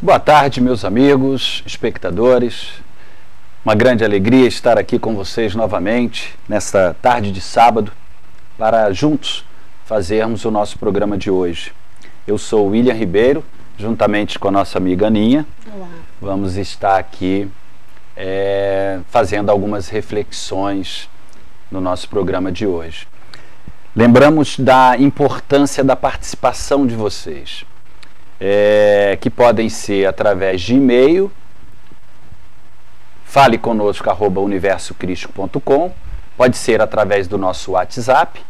Boa tarde, meus amigos, espectadores. Uma grande alegria estar aqui com vocês novamente, nesta tarde de sábado, para juntos fazermos o nosso programa de hoje. Eu sou o William Ribeiro, juntamente com a nossa amiga Aninha. Olá. Vamos estar aqui fazendo algumas reflexões no nosso programa de hoje. Lembramos da importância da participação de vocês, que podem ser através de e-mail, faleconosco@universocrístico.com, pode ser através do nosso WhatsApp,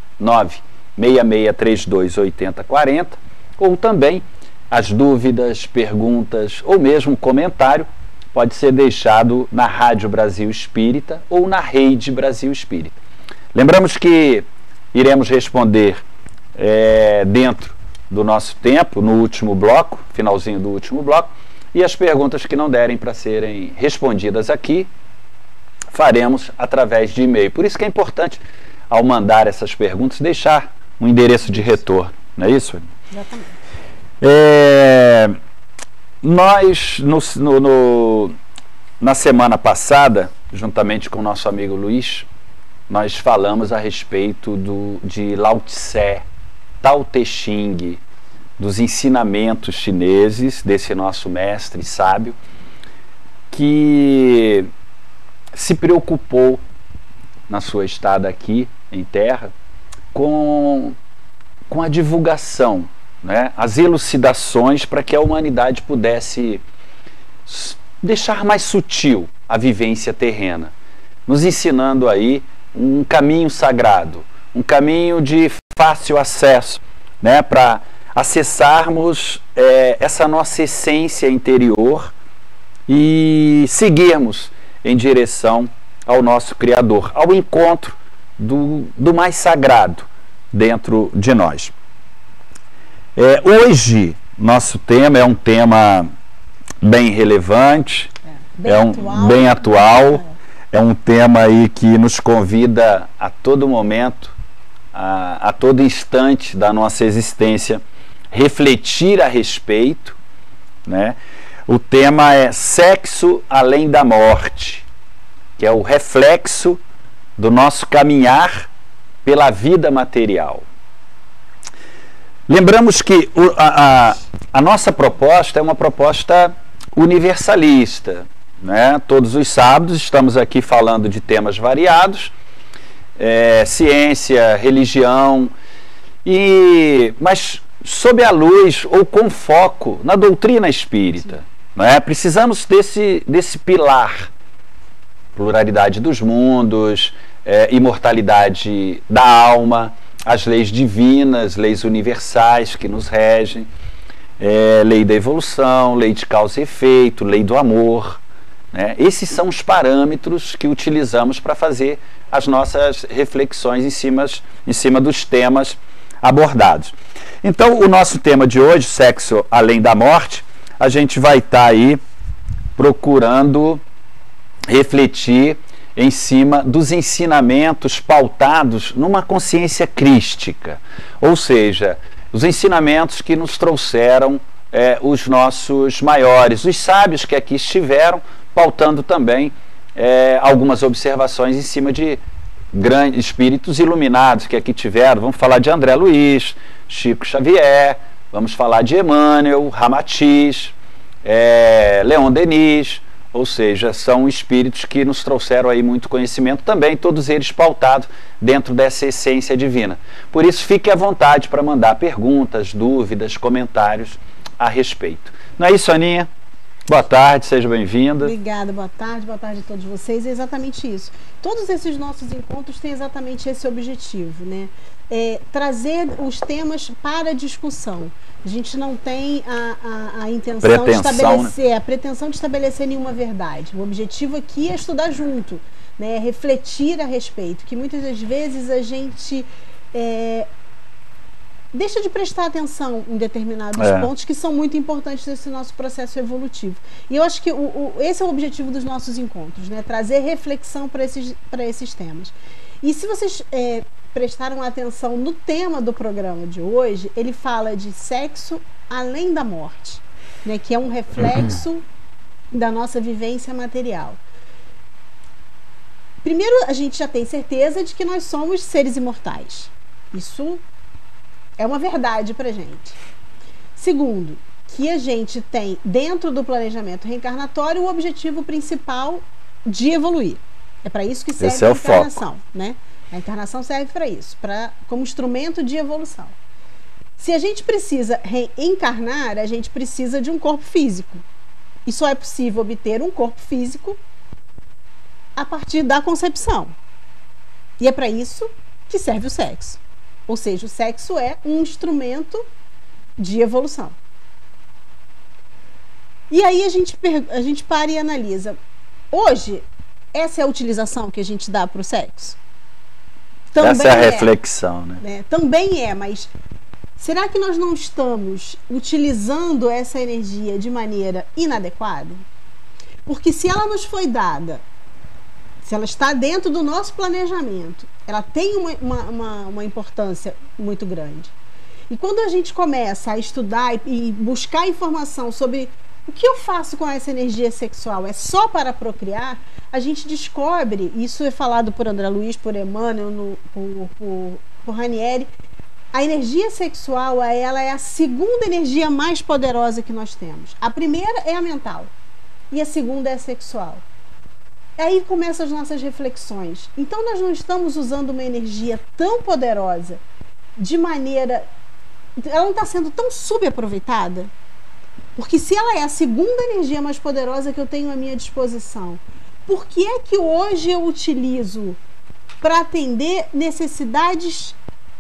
966328040, ou também as dúvidas, perguntas ou mesmo comentário pode ser deixado na Rádio Brasil Espírita ou na Rede Brasil Espírita. Lembramos que iremos responder dentro do nosso tempo, no último bloco, finalzinho do último bloco, e as perguntas que não derem para serem respondidas aqui, faremos através de e-mail. Por isso que é importante, ao mandar essas perguntas, deixar um endereço de retorno. Não é isso? Exatamente. Nós, na semana passada, juntamente com o nosso amigo Luiz, nós falamos a respeito de Lao Tse, Tao Te Ching, dos ensinamentos chineses desse nosso mestre sábio, que se preocupou na sua estada aqui em terra com a divulgação, né, as elucidações para que a humanidade pudesse deixar mais sutil a vivência terrena, nos ensinando aí um caminho sagrado, um caminho de fácil acesso, né, para acessarmos essa nossa essência interior e seguirmos em direção ao nosso Criador, ao encontro do mais sagrado dentro de nós. Hoje, nosso tema é um tema bem relevante, bem atual, é um tema aí que nos convida a todo momento, a todo instante da nossa existência, refletir a respeito, né? O tema é sexo além da morte, que é o reflexo do nosso caminhar pela vida material. Lembramos que a nossa proposta é uma proposta universalista, né? Todos os sábados estamos aqui falando de temas variados, ciência, religião, mas sob a luz ou com foco na doutrina espírita. Né? Precisamos desse pilar, pluralidade dos mundos, imortalidade da alma, as leis divinas, leis universais que nos regem, lei da evolução, lei de causa e efeito, lei do amor, né? Esses são os parâmetros que utilizamos para fazer as nossas reflexões em cima dos temas abordados. Então, o nosso tema de hoje, sexo além da morte, a gente vai estar aí procurando refletir em cima dos ensinamentos pautados numa consciência crística, ou seja, os ensinamentos que nos trouxeram os nossos maiores, os sábios que aqui estiveram, pautando também algumas observações em cima de grandes espíritos iluminados que aqui tiveram. Vamos falar de André Luiz, Chico Xavier, vamos falar de Emmanuel, Ramatiz, Leon Denis, ou seja, são espíritos que nos trouxeram aí muito conhecimento também, todos eles pautados dentro dessa essência divina. Por isso, fique à vontade para mandar perguntas, dúvidas, comentários a respeito. Não é isso, Aninha? Boa tarde, seja bem-vinda. Obrigada, boa tarde a todos vocês. É exatamente isso. Todos esses nossos encontros têm exatamente esse objetivo, né? Trazer os temas para discussão. A gente não tem a intenção de estabelecer, né? A pretensão de estabelecer nenhuma verdade. O objetivo aqui é estudar junto, né? Refletir a respeito, que muitas das vezes a gente deixa de prestar atenção em determinados pontos que são muito importantes nesse nosso processo evolutivo. E eu acho que esse é o objetivo dos nossos encontros, né? Trazer reflexão para esses temas. E se vocês prestaram atenção no tema do programa de hoje, ele fala de sexo além da morte. né, que é um reflexo da nossa vivência material. Primeiro, a gente já tem certeza de que nós somos seres imortais. Isso é uma verdade pra gente. Segundo, que a gente tem dentro do planejamento reencarnatório o objetivo principal de evoluir. É para isso que serve a encarnação, né? A encarnação serve para isso, como instrumento de evolução. Se a gente precisa reencarnar, a gente precisa de um corpo físico. E só é possível obter um corpo físico a partir da concepção. E é para isso que serve o sexo. Ou seja, o sexo é um instrumento de evolução. E aí a gente para e analisa. Hoje, essa é a utilização que a gente dá para o sexo? Também essa é a reflexão, né? Também é, mas será que nós não estamos utilizando essa energia de maneira inadequada? Porque se ela nos foi dada, se ela está dentro do nosso planejamento, ela tem uma importância muito grande. E quando a gente começa a estudar e buscar informação sobre o que eu faço com essa energia sexual, é só para procriar, a gente descobre, isso é falado por André Luiz, por Emmanuel, por Ranieri, a energia sexual, ela é a segunda energia mais poderosa que nós temos. A primeira é a mental e a segunda é a sexual. Aí começam as nossas reflexões. Então nós não estamos usando uma energia tão poderosa de maneira... Ela não está sendo tão subaproveitada? Porque se ela é a segunda energia mais poderosa que eu tenho à minha disposição, por que é que hoje eu utilizo para atender necessidades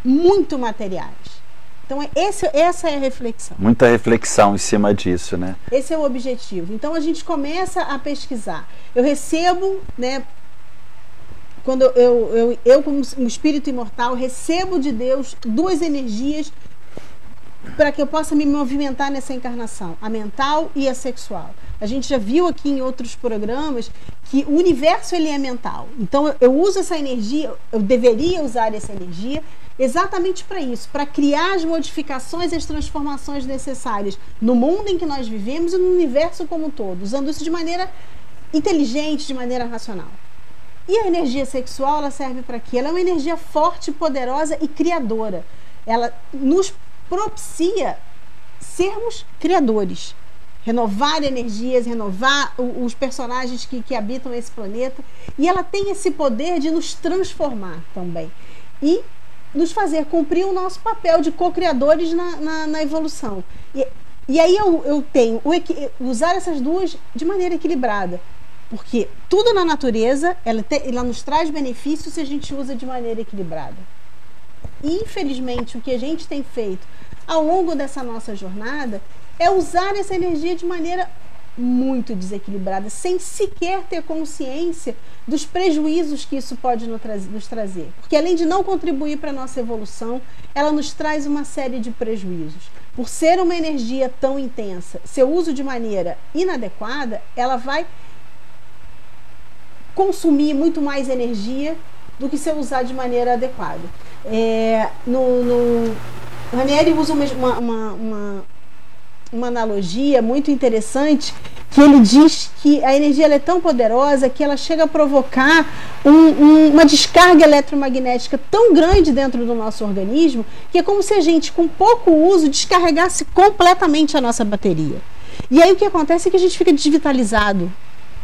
muito materiais? Então essa é a reflexão. Muita reflexão em cima disso, né? Esse é o objetivo. Então a gente começa a pesquisar. Eu recebo, né? Quando eu como um espírito imortal, recebo de Deus duas energias para que eu possa me movimentar nessa encarnação, a mental e a sexual. A gente já viu aqui em outros programas que o universo ele é mental. Então eu uso essa energia, eu deveria usar essa energia exatamente para isso, para criar as modificações e as transformações necessárias no mundo em que nós vivemos e no universo como um todo, usando isso de maneira inteligente, de maneira racional. E a energia sexual, ela serve para quê? Ela é uma energia forte, poderosa e criadora. Ela nos propicia sermos criadores, renovar energias, renovar os personagens que habitam esse planeta, e ela tem esse poder de nos transformar também e nos fazer cumprir o nosso papel de co-criadores na evolução. E aí eu tenho usar essas duas de maneira equilibrada, porque tudo na natureza ela nos traz benefícios se a gente usa de maneira equilibrada. E, infelizmente, o que a gente tem feito ao longo dessa nossa jornada é usar essa energia de maneira muito desequilibrada, sem sequer ter consciência dos prejuízos que isso pode nos trazer. Porque além de não contribuir para a nossa evolução, ela nos traz uma série de prejuízos. Por ser uma energia tão intensa, se eu uso de maneira inadequada, ela vai consumir muito mais energia do que se eu usar de maneira adequada. Ranieri usa uma analogia muito interessante, que ele diz que a energia ela é tão poderosa que ela chega a provocar uma descarga eletromagnética tão grande dentro do nosso organismo, que é como se a gente, com pouco uso, descarregasse completamente a nossa bateria. E aí o que acontece é que a gente fica desvitalizado,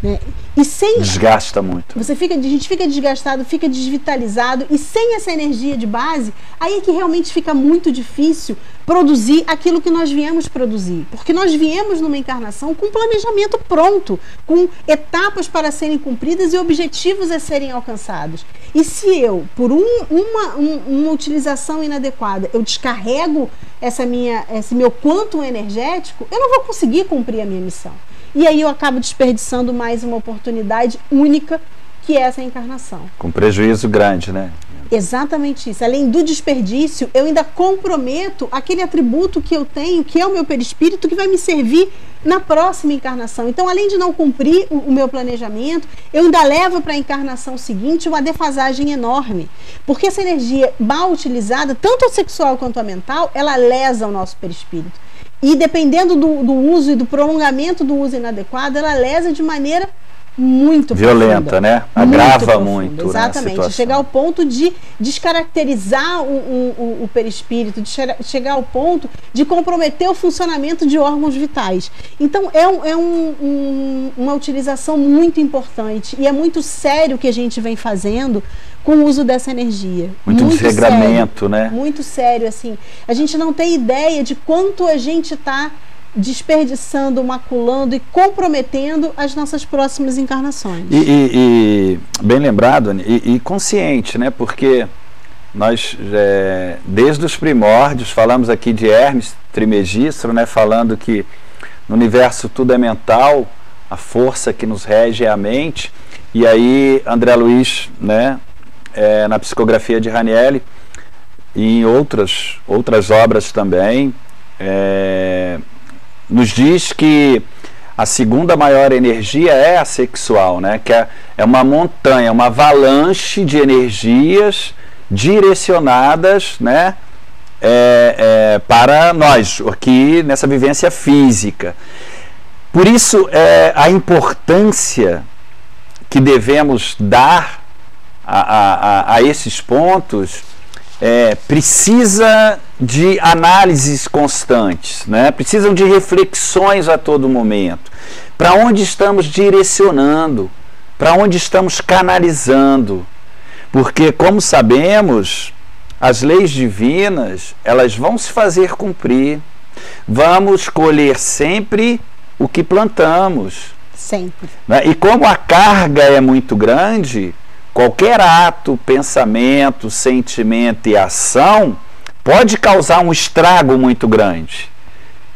né? E sem desgasta muito. A gente fica desgastado, fica desvitalizado, e sem essa energia de base, aí é que realmente fica muito difícil produzir aquilo que nós viemos produzir. Porque nós viemos numa encarnação com planejamento pronto, com etapas para serem cumpridas e objetivos a serem alcançados. E se eu, por uma utilização inadequada, eu descarrego esse meu quantum energético, eu não vou conseguir cumprir a minha missão. E aí eu acabo desperdiçando mais uma oportunidade única, que é essa encarnação. Com prejuízo grande, né? Exatamente isso. Além do desperdício, eu ainda comprometo aquele atributo que eu tenho, que é o meu perispírito, que vai me servir na próxima encarnação. Então, além de não cumprir o meu planejamento, eu ainda levo para a encarnação seguinte uma defasagem enorme. Porque essa energia mal utilizada, tanto a sexual quanto a mental, ela lesa o nosso perispírito. e dependendo do uso e do prolongamento do uso inadequado, ela lesa de maneira muito violenta, profunda, né? Agrava muito, muito, exatamente, né, chegar ao ponto de descaracterizar o perispírito, de chegar ao ponto de comprometer o funcionamento de órgãos vitais. Então uma utilização muito importante, e é muito sério o que a gente vem fazendo com o uso dessa energia. Muito desregramento, né? Muito sério, assim. A gente não tem ideia de quanto a gente está desperdiçando, maculando e comprometendo as nossas próximas encarnações. E bem lembrado, e consciente, né? Porque nós, desde os primórdios, falamos aqui de Hermes Trismegisto, né? Falando que no universo tudo é mental, a força que nos rege é a mente. E aí André Luiz, né? Na psicografia de Ranieri e em outras obras também, nos diz que a segunda maior energia é a sexual, né? Que é uma montanha, uma avalanche de energias direcionadas, né? Para nós, aqui nessa vivência física. Por isso, a importância que devemos dar a esses pontos precisa de análises constantes, né? Precisam de reflexões a todo momento. Para onde estamos direcionando? Para onde estamos canalizando? Porque, como sabemos, as leis divinas, elas vão se fazer cumprir. Vamos colher sempre o que plantamos. Sempre. Né? E como a carga é muito grande, qualquer ato, pensamento, sentimento e ação pode causar um estrago muito grande,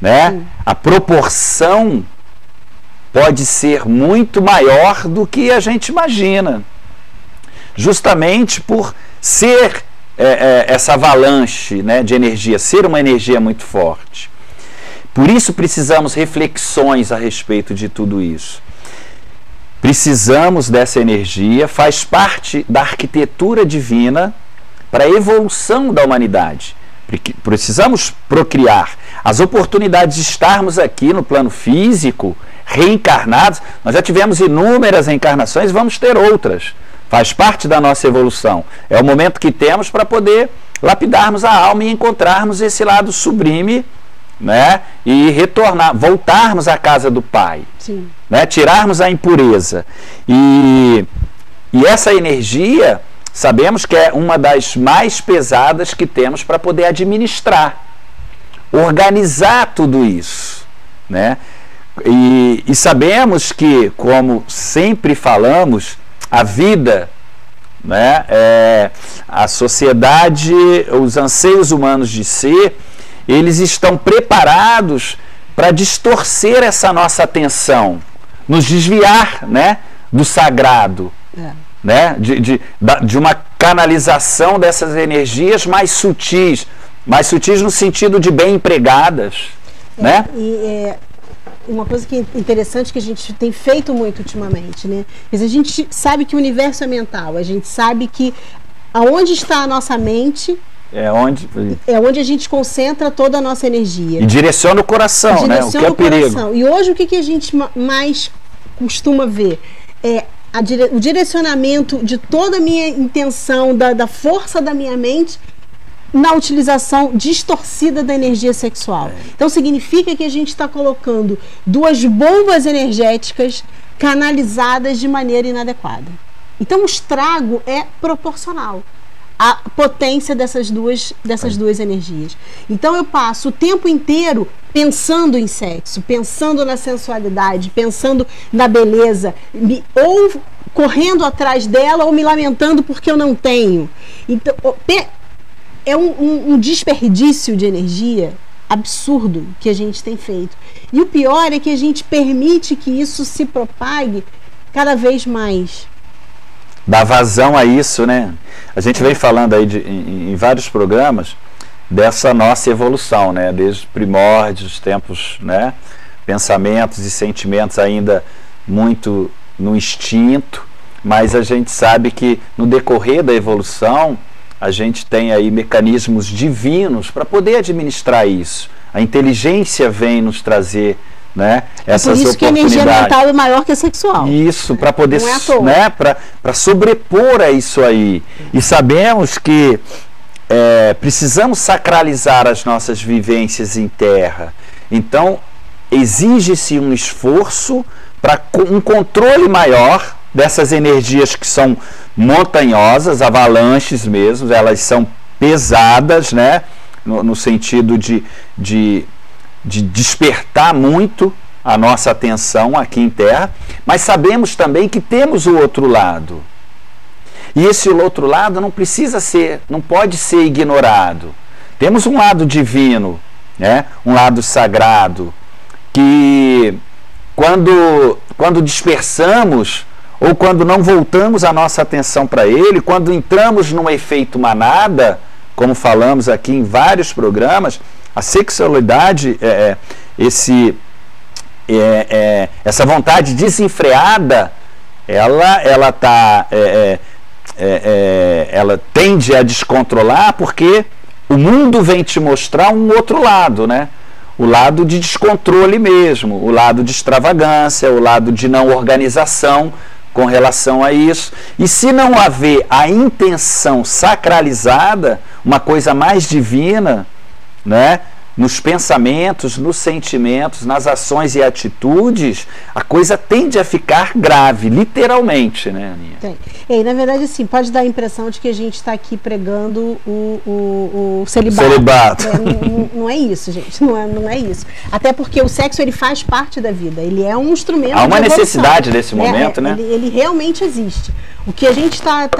né? A proporção pode ser muito maior do que a gente imagina, justamente por ser essa avalanche, né, de energia, ser uma energia muito forte. Por isso precisamos reflexões a respeito de tudo isso. Precisamos dessa energia, faz parte da arquitetura divina para a evolução da humanidade. Precisamos procriar. As oportunidades de estarmos aqui no plano físico, reencarnados, nós já tivemos inúmeras reencarnações e vamos ter outras. Faz parte da nossa evolução. É o momento que temos para poder lapidarmos a alma e encontrarmos esse lado sublime, né? E retornar, voltarmos à casa do Pai. Sim. Né? Tirarmos a impureza. E essa energia, sabemos que é uma das mais pesadas que temos para poder administrar, organizar tudo isso, né? E sabemos que, como sempre falamos, a vida, né, a sociedade, os anseios humanos de ser, eles estão preparados para distorcer essa nossa atenção, nos desviar, né, do sagrado, né, de uma canalização dessas energias mais sutis no sentido de bem empregadas, né? E uma coisa que é interessante que a gente tem feito muito ultimamente, né? Mas a gente sabe que o universo é mental, a gente sabe que aonde está a nossa mente é onde a gente concentra toda a nossa energia. E direciona o coração, né? O que é perigo. E hoje o que a gente mais costuma ver é o direcionamento de toda a minha intenção, da força da minha mente na utilização distorcida da energia sexual. Então significa que a gente está colocando duas bombas energéticas canalizadas de maneira inadequada. Então o estrago é proporcional à potência dessas duas energias. Então eu passo o tempo inteiro pensando em sexo, pensando na sensualidade, pensando na beleza, ou correndo atrás dela ou me lamentando porque eu não tenho. Então é um desperdício de energia absurdo que a gente tem feito. E o pior é que a gente permite que isso se propague cada vez mais. Dá vazão a isso, né? A gente vem falando aí em vários programas dessa nossa evolução, né? Desde os primórdios, tempos, né? Pensamentos e sentimentos ainda muito no instinto, mas a gente sabe que no decorrer da evolução a gente tem aí mecanismos divinos para poder administrar isso, A inteligência vem nos trazer, né, essas por isso oportunidades. que a energia mental é maior que a sexual. Isso, para poder, não é à toa. né, para sobrepor a isso aí. E sabemos que precisamos sacralizar as nossas vivências em terra. Então, exige-se um esforço para um controle maior dessas energias que são montanhosas, avalanches mesmo, elas são pesadas, né, no sentido de despertar muito a nossa atenção aqui em terra, mas sabemos também que temos o outro lado. E esse outro lado não pode ser ignorado. Temos um lado divino, né? Um lado sagrado, que quando dispersamos, ou quando não voltamos a nossa atenção para ele, quando entramos num efeito manada, como falamos aqui em vários programas, a sexualidade, essa vontade desenfreada, ela tende a descontrolar, porque o mundo vem te mostrar um outro lado, né? O lado de descontrole mesmo, o lado de extravagância, o lado de não organização com relação a isso. E se não haver a intenção sacralizada, uma coisa mais divina, né, nos pensamentos, nos sentimentos, nas ações e atitudes, a coisa tende a ficar grave, literalmente, né, Aninha? Tem. E, na verdade, assim, pode dar a impressão de que a gente está aqui pregando o celibato. Não é isso, gente. Não é isso. Até porque o sexo, ele faz parte da vida. Ele é um instrumento. Há uma necessidade desse momento, né? Ele realmente existe. O que a gente está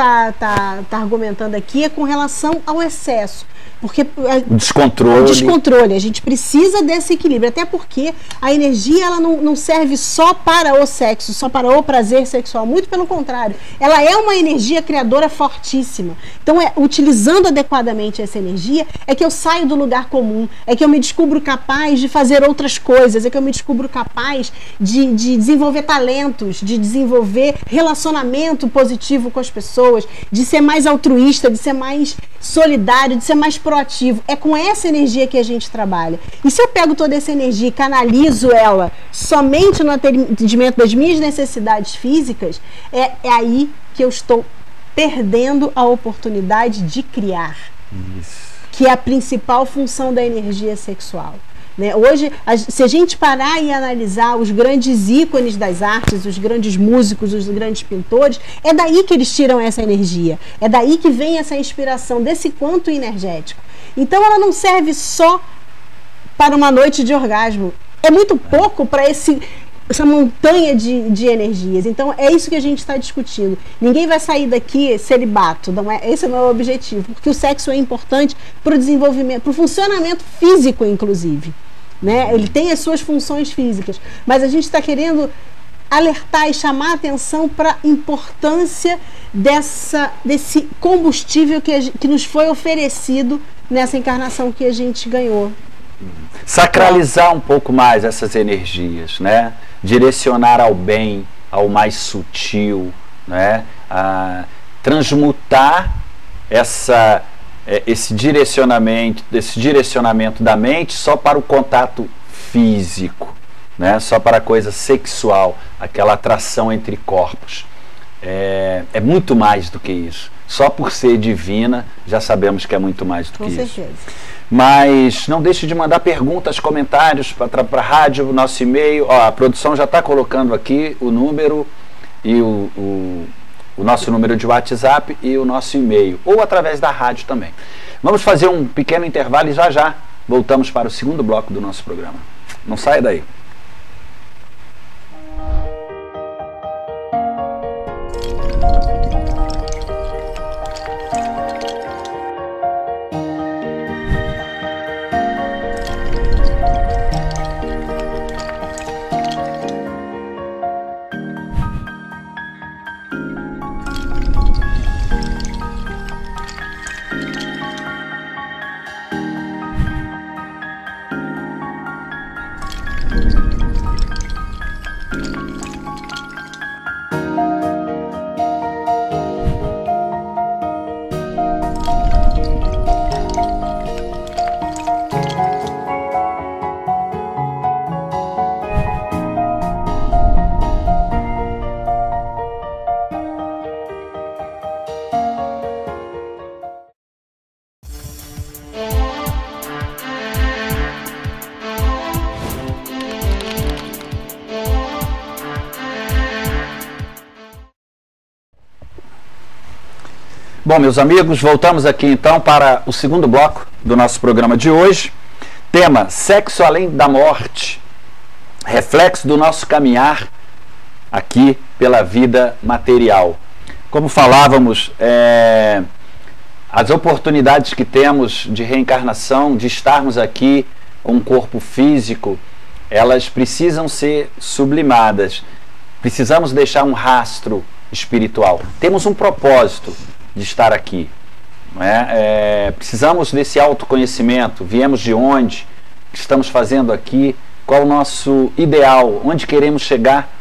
argumentando aqui é com relação ao excesso. Porque o descontrole. A gente precisa desse equilíbrio, até porque a energia ela não serve só para o sexo, só para o prazer sexual, muito pelo contrário, ela é uma energia criadora fortíssima. Então, utilizando adequadamente essa energia, é que eu saio do lugar comum, é que eu me descubro capaz de fazer outras coisas, é que eu me descubro capaz de desenvolver talentos, de desenvolver relacionamento positivo com as pessoas, de ser mais altruísta, de ser mais solidário, de ser mais proativo. É com essa energia que a gente trabalha. E se eu pego toda essa energia e canalizo ela somente no atendimento das minhas necessidades físicas, é aí que eu estou perdendo a oportunidade de criar. Isso. Que é a principal função da energia sexual. Né? Hoje, se a gente parar e analisar os grandes ícones das artes, os grandes músicos, os grandes pintores, é daí que eles tiram essa energia, é daí que vem essa inspiração, desse quanto energético. Então ela não serve só para uma noite de orgasmo, é muito pouco para essa montanha de energias. Então é isso que a gente está discutindo. Ninguém vai sair daqui celibato, esse não é o objetivo, porque o sexo é importante para o desenvolvimento, para o funcionamento físico, inclusive. Né? Ele tem as suas funções físicas, mas a gente está querendo alertar e chamar a atenção para a importância desse combustível que nos foi oferecido nessa encarnação que a gente ganhou. Sacralizar um pouco mais essas energias, né? Direcionar ao bem, ao mais sutil, né? Transmutar esse direcionamento da mente só para o contato físico, né? Só para a coisa sexual, aquela atração entre corpos. É muito mais do que isso. Só por ser divina, já sabemos que é muito mais do que isso. Com certeza. Mas não deixe de mandar perguntas, comentários para a rádio, o nosso e-mail. Ó, a produção já está colocando aqui o número e o nosso número de WhatsApp e o nosso e-mail, ou através da rádio também. Vamos fazer um pequeno intervalo e já voltamos para o segundo bloco do nosso programa. Não saia daí. Bom, meus amigos, voltamos aqui então para o segundo bloco do nosso programa de hoje. Tema: sexo além da morte, reflexo do nosso caminhar aqui pela vida material. Como falávamos, as oportunidades que temos de reencarnação, de estarmos aqui com um corpo físico, elas precisam ser sublimadas. Precisamos deixar um rastro espiritual. Temos um propósito de estar aqui. Não é? Precisamos desse autoconhecimento. Viemos de onde? O que estamos fazendo aqui? Qual o nosso ideal? Onde queremos chegar?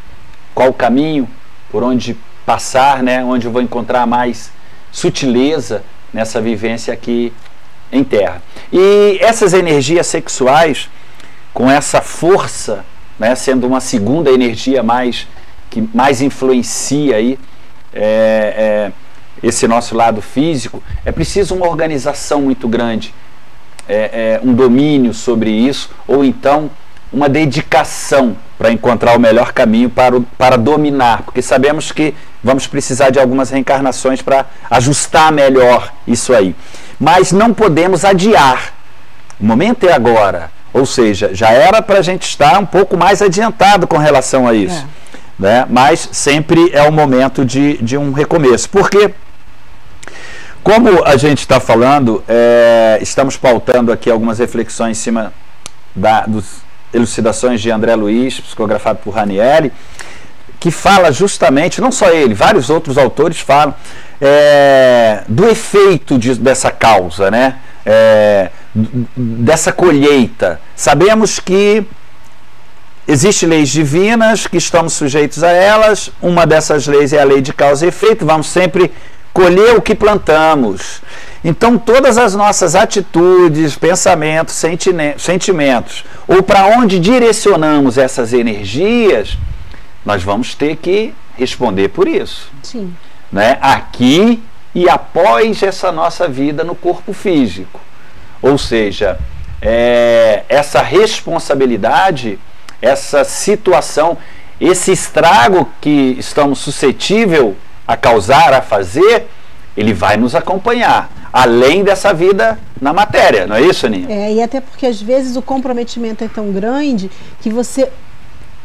Qual o caminho por onde passar, né? Onde eu vou encontrar mais sutileza nessa vivência aqui em Terra. E essas energias sexuais, com essa força, né, sendo uma segunda energia que mais influencia aí, esse nosso lado físico, é preciso uma organização muito grande, um domínio sobre isso, ou então uma dedicação para encontrar o melhor caminho para dominar, porque sabemos que vamos precisar de algumas reencarnações para ajustar melhor isso aí. Mas não podemos adiar. O momento é agora. Ou seja, já era para a gente estar um pouco mais adiantado com relação a isso. Né? Mas sempre é o momento de um recomeço. Porque, como a gente está falando, estamos pautando aqui algumas reflexões em cima dos elucidações de André Luiz, psicografado por Ranieri, que fala justamente, não só ele, vários outros autores falam do efeito dessa causa, né? Dessa colheita. Sabemos que existem leis divinas, que estamos sujeitos a elas. Uma dessas leis é a lei de causa e efeito. Vamos sempre colher o que plantamos. Então, todas as nossas atitudes, pensamentos, sentimentos, ou para onde direcionamos essas energias, nós vamos ter que responder por isso. Sim. Né? Aqui e após essa nossa vida no corpo físico. Ou seja, essa responsabilidade, essa situação, esse estrago que estamos suscetíveis a causar, a fazer, ele vai nos acompanhar, além dessa vida na matéria, não é isso, Aninha? E até porque às vezes o comprometimento é tão grande que você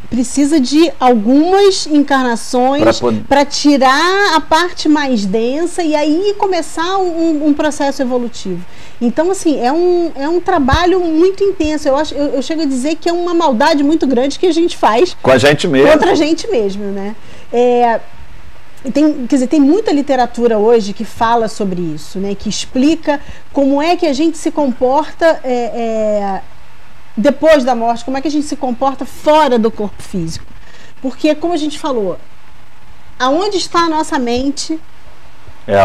precisa de algumas encarnações para tirar a parte mais densa e aí começar um processo evolutivo. Então, assim, é um trabalho muito intenso. Eu chego a dizer que é uma maldade muito grande que a gente faz com a gente mesmo. Contra a gente mesmo, né? Tem muita literatura hoje que fala sobre isso, né? Que explica como é que a gente se comporta depois da morte, como é que a gente se comporta fora do corpo físico. Porque, como a gente falou, aonde está a nossa mente,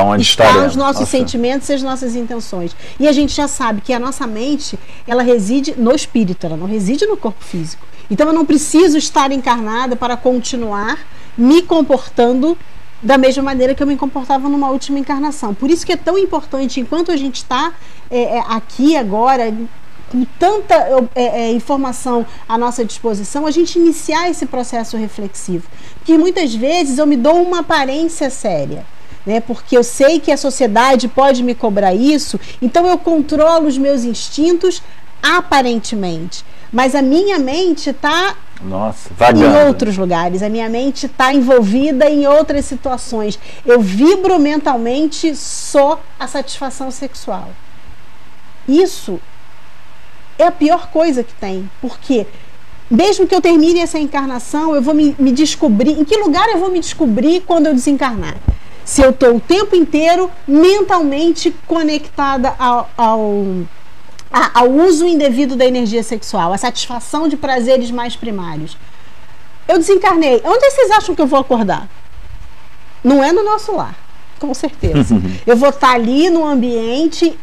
onde está os nossos sentimentos e as nossas intenções. E a gente já sabe que a nossa mente, ela reside no espírito, ela não reside no corpo físico. Então eu não preciso estar encarnada para continuar me comportando da mesma maneira que eu me comportava numa última encarnação. Por isso que é tão importante, enquanto a gente está aqui agora, com tanta informação à nossa disposição, a gente iniciar esse processo reflexivo. Porque muitas vezes eu me dou uma aparência séria, né? Porque eu sei que a sociedade pode me cobrar isso, então eu controlo os meus instintos aparentemente. Mas a minha mente está em outros lugares, a minha mente está envolvida em outras situações. Eu vibro mentalmente só a satisfação sexual. Isso é a pior coisa que tem, porque mesmo que eu termine essa encarnação, eu vou me descobrir. Em que lugar eu vou me descobrir quando eu desencarnar? Se eu estou o tempo inteiro mentalmente conectada ao uso indevido da energia sexual, à satisfação de prazeres mais primários. Eu desencarnei. Onde vocês acham que eu vou acordar? Não é no nosso lar, com certeza. Eu vou estar ali no ambiente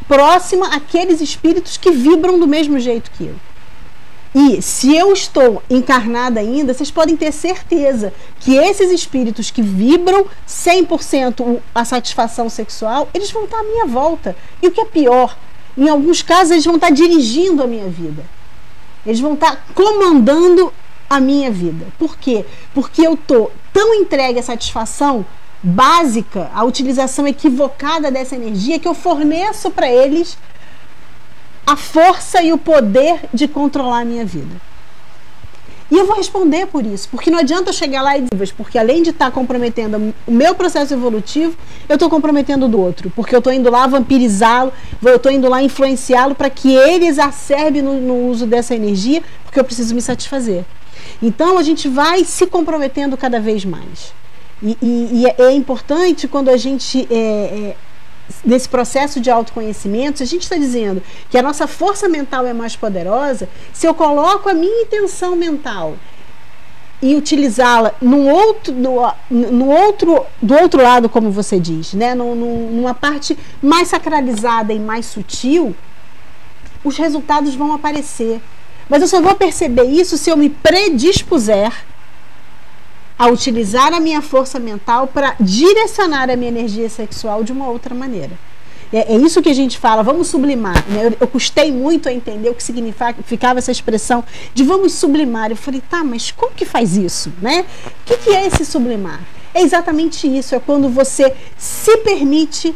próxima àqueles espíritos que vibram do mesmo jeito que eu. E se eu estou encarnada ainda, vocês podem ter certeza que esses espíritos que vibram 100% a satisfação sexual, eles vão estar à minha volta. E o que é pior, em alguns casos eles vão estar dirigindo a minha vida. Eles vão estar comandando a minha vida. Por quê? Porque eu estou tão entregue à satisfação básica, a utilização equivocada dessa energia, que eu forneço para eles a força e o poder de controlar a minha vida. E eu vou responder por isso, porque não adianta eu chegar lá e dizer, porque além de estar comprometendo o meu processo evolutivo, eu estou comprometendo o do outro, porque eu estou indo lá vampirizá-lo, eu estou indo lá influenciá-lo para que ele exacerbe no uso dessa energia, porque eu preciso me satisfazer. Então a gente vai se comprometendo cada vez mais. E é importante quando a gente... nesse processo de autoconhecimento, se a gente está dizendo que a nossa força mental é mais poderosa, se eu coloco a minha intenção mental e utilizá-la do outro lado, como você diz, né? Numa parte mais sacralizada e mais sutil, os resultados vão aparecer. Mas eu só vou perceber isso se eu me predispuser a utilizar a minha força mental para direcionar a minha energia sexual de uma outra maneira. É isso que a gente fala, vamos sublimar. Né? Eu custei muito a entender o que significava essa expressão de vamos sublimar. Eu falei, tá, mas como que faz isso? Né? O que é esse sublimar? É exatamente isso, é quando você se permite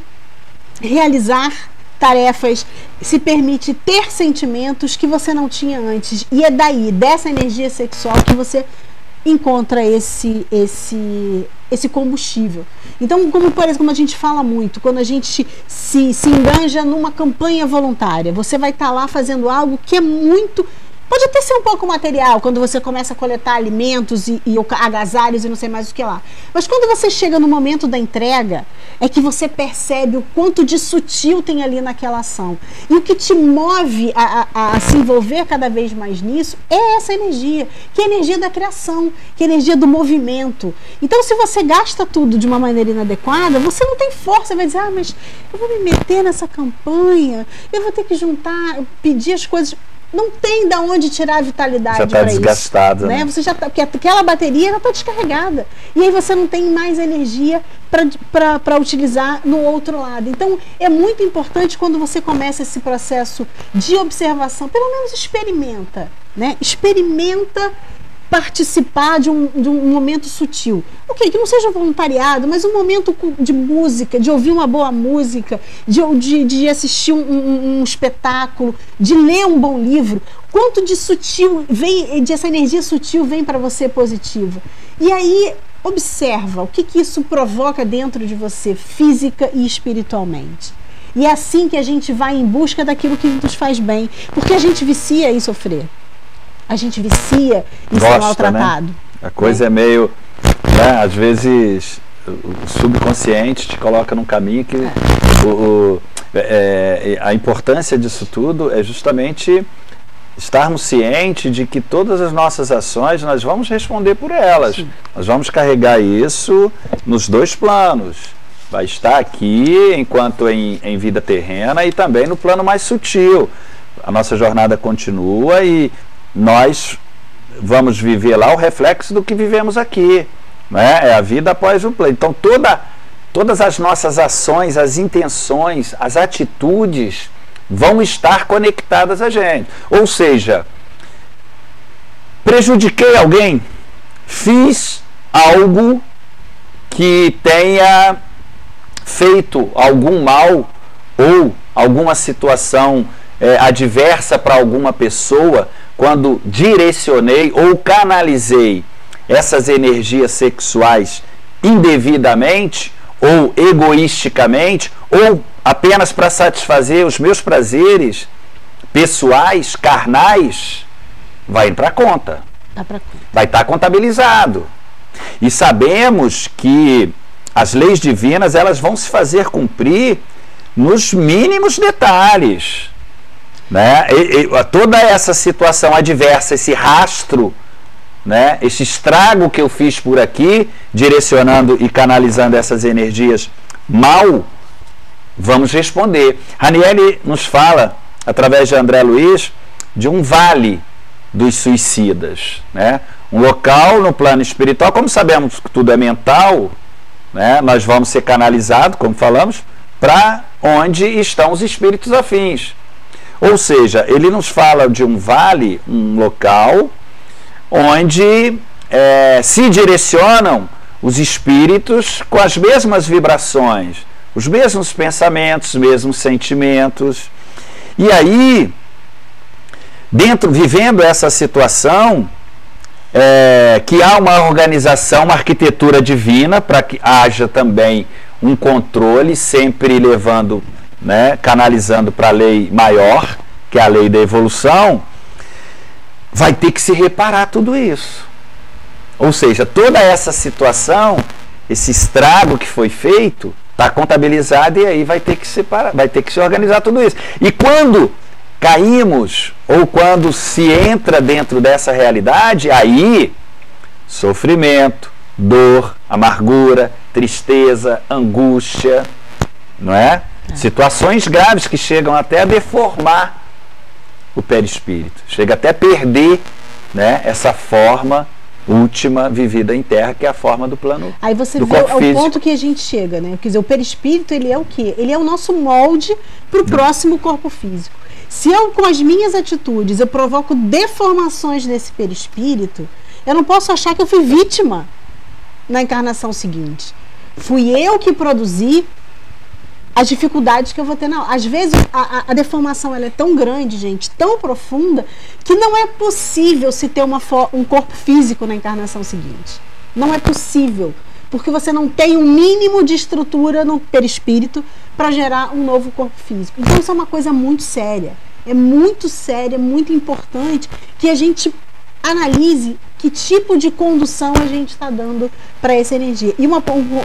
realizar tarefas, se permite ter sentimentos que você não tinha antes. E é daí, dessa energia sexual, que você encontra esse combustível. Então, como por exemplo, como a gente fala muito, quando a gente se enganja numa campanha voluntária, você vai estar lá fazendo algo que é muito... Pode até ser um pouco material, quando você começa a coletar alimentos e agasalhos e não sei mais o que lá. Mas quando você chega no momento da entrega, é que você percebe o quanto de sutil tem ali naquela ação. E o que te move a se envolver cada vez mais nisso é essa energia, que é a energia da criação, que é a energia do movimento. Então, se você gasta tudo de uma maneira inadequada, você não tem força, vai dizer, ah, mas eu vou me meter nessa campanha, eu vou ter que juntar, pedir as coisas... Não tem de onde tirar a vitalidade. Já está desgastada, né? Você já tá, porque aquela bateria já está descarregada. E aí você não tem mais energia para utilizar no outro lado. Então, é muito importante quando você começa esse processo de observação, pelo menos experimenta, né? Experimenta participar de um momento sutil. Ok, que não seja voluntariado, mas um momento de música, de ouvir uma boa música, de assistir um espetáculo, de ler um bom livro. Quanto de sutil vem, de essa energia sutil vem para você positiva. E aí, observa o que isso provoca dentro de você, física e espiritualmente. E é assim que a gente vai em busca daquilo que nos faz bem, porque a gente vicia em sofrer. A gente vicia em ser maltratado. Né? A coisa é meio... Né, às vezes o subconsciente te coloca num caminho que... a importância disso tudo é justamente estarmos cientes de que todas as nossas ações nós vamos responder por elas. Sim. Nós vamos carregar isso nos dois planos. Vai estar aqui enquanto em vida terrena e também no plano mais sutil. A nossa jornada continua e nós vamos viver lá o reflexo do que vivemos aqui, né? É a vida após o plano. Então todas as nossas ações, as intenções, as atitudes vão estar conectadas a gente. Ou seja, prejudiquei alguém, fiz algo que tenha feito algum mal ou alguma situação adversa para alguma pessoa, quando direcionei ou canalizei essas energias sexuais indevidamente ou egoisticamente ou apenas para satisfazer os meus prazeres pessoais, carnais, vai para a conta. Vai estar contabilizado. E sabemos que as leis divinas, elas vão se fazer cumprir nos mínimos detalhes. Né? Toda essa situação adversa, esse rastro, né? Esse estrago que eu fiz por aqui, direcionando e canalizando essas energias mal, vamos responder. Ranieri nos fala, através de André Luiz, de um vale dos suicidas, né? Um local no plano espiritual, como sabemos que tudo é mental, né? Nós vamos ser canalizados, como falamos, para onde estão os espíritos afins. Ou seja, ele nos fala de um vale, um local, onde se direcionam os espíritos com as mesmas vibrações, os mesmos pensamentos, os mesmos sentimentos. E aí, vivendo essa situação, que há uma organização, uma arquitetura divina para que haja também um controle, sempre levando, né, canalizando para a lei maior, que é a lei da evolução, vai ter que se reparar tudo isso. Ou seja, toda essa situação, esse estrago que foi feito, está contabilizado, e aí vai ter que separar, vai ter que se organizar tudo isso. E quando caímos, ou quando se entra dentro dessa realidade, aí sofrimento, dor, amargura, tristeza, angústia, não é? Situações graves que chegam até a deformar o perispírito, chega até a perder, né, essa forma última vivida em terra, que é a forma do plano. Aí você vê o ponto que a gente chega, né? Quer dizer, o perispírito, ele é o quê? Ele é o nosso molde para o próximo corpo físico. Se eu, com as minhas atitudes, eu provoco deformações nesse perispírito, eu não posso achar que eu fui vítima na encarnação seguinte. Fui eu que produzi as dificuldades que eu vou ter. Não, às vezes a deformação ela é tão grande, gente, tão profunda, que não é possível se ter um corpo físico na encarnação seguinte. Não é possível, porque você não tem um mínimo de estrutura no perispírito para gerar um novo corpo físico. Então isso é uma coisa muito séria, é muito importante que a gente analise que tipo de condução a gente está dando para essa energia. E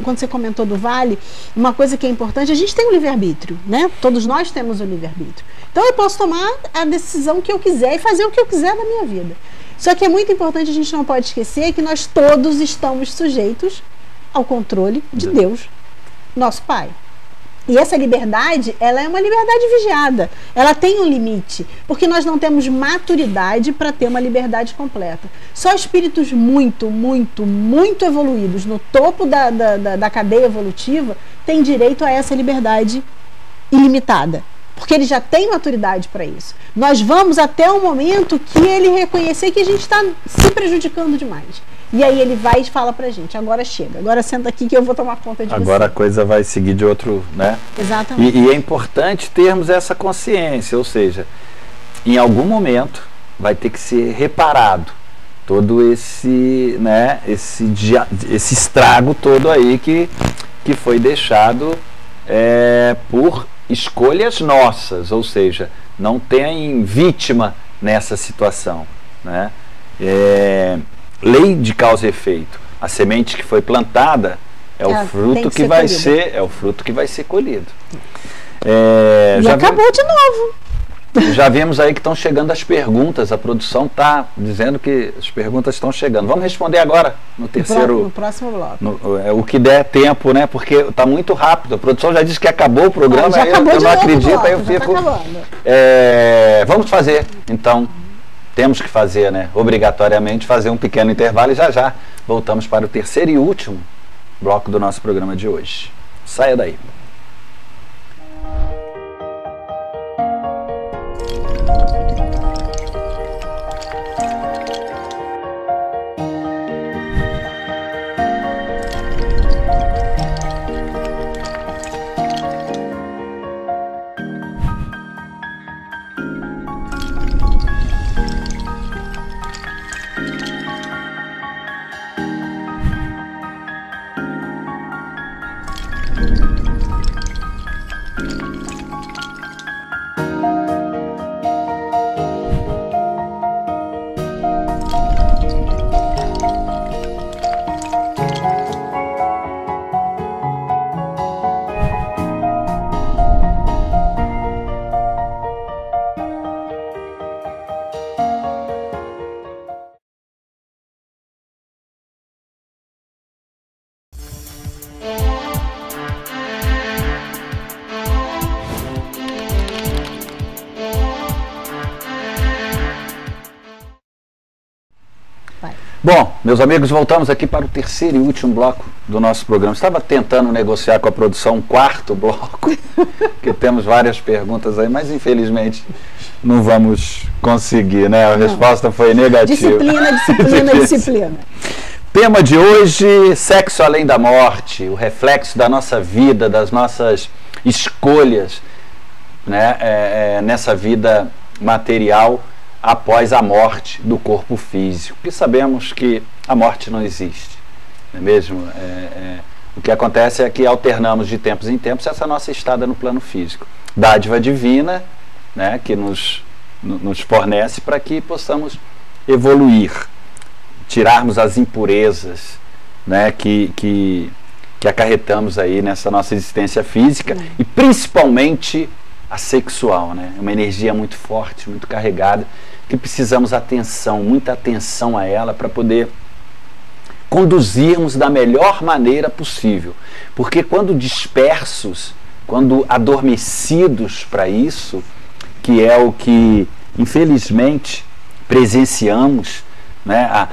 quando você comentou do Vale, uma coisa que é importante, a gente tem um livre-arbítrio, né? Todos nós temos um livre-arbítrio. Então eu posso tomar a decisão que eu quiser e fazer o que eu quiser na minha vida. Só que é muito importante, a gente não pode esquecer que nós todos estamos sujeitos ao controle de Deus, nosso Pai. E essa liberdade, ela é uma liberdade vigiada. Ela tem um limite, porque nós não temos maturidade para ter uma liberdade completa. Só espíritos muito evoluídos, no topo da cadeia evolutiva, têm direito a essa liberdade ilimitada. Porque ele já tem maturidade para isso. Nós vamos até o momento que ele reconhecer que a gente está se prejudicando demais. E aí ele vai e fala pra gente, agora chega, agora senta aqui que eu vou tomar conta de você. Agora a coisa vai seguir de outro, né? Exatamente. E é importante termos essa consciência, ou seja, em algum momento vai ter que ser reparado todo esse, né, esse estrago todo aí que foi deixado por escolhas nossas, ou seja, não tem vítima nessa situação, né? Lei de causa e efeito. A semente que foi plantada é o fruto que vai ser, o fruto que vai ser colhido. E acabou de novo. Já vimos aí que estão chegando as perguntas. A produção está dizendo que as perguntas estão chegando. Vamos responder agora no terceiro. No próximo bloco. O que der tempo, né? Porque está muito rápido. A produção já disse que acabou o programa. Já acabou eu não acredito. Aí eu fico. Vamos fazer então. Temos que fazer, né, obrigatoriamente, fazer um pequeno intervalo e já voltamos para o terceiro e último bloco do nosso programa de hoje. Saia daí. Bom, meus amigos, voltamos aqui para o terceiro e último bloco do nosso programa. Estava tentando negociar com a produção um quarto bloco, que temos várias perguntas aí, mas infelizmente não vamos conseguir, né? A resposta foi negativa. Disciplina. Tema de hoje, sexo além da morte, o reflexo da nossa vida, das nossas escolhas, né, nessa vida material após a morte do corpo físico. Porque sabemos que a morte não existe, não é mesmo? O que acontece é que alternamos de tempos em tempos essa nossa estada no plano físico. Dádiva divina, né, que nos fornece para que possamos evoluir, tirarmos as impurezas, né, que acarretamos aí nessa nossa existência física e principalmente a sexual, né? Uma energia muito forte, muito carregada, que precisamos atenção, muita atenção a ela para poder conduzirmos da melhor maneira possível. Porque quando dispersos, quando adormecidos para isso, que é o que infelizmente presenciamos, né,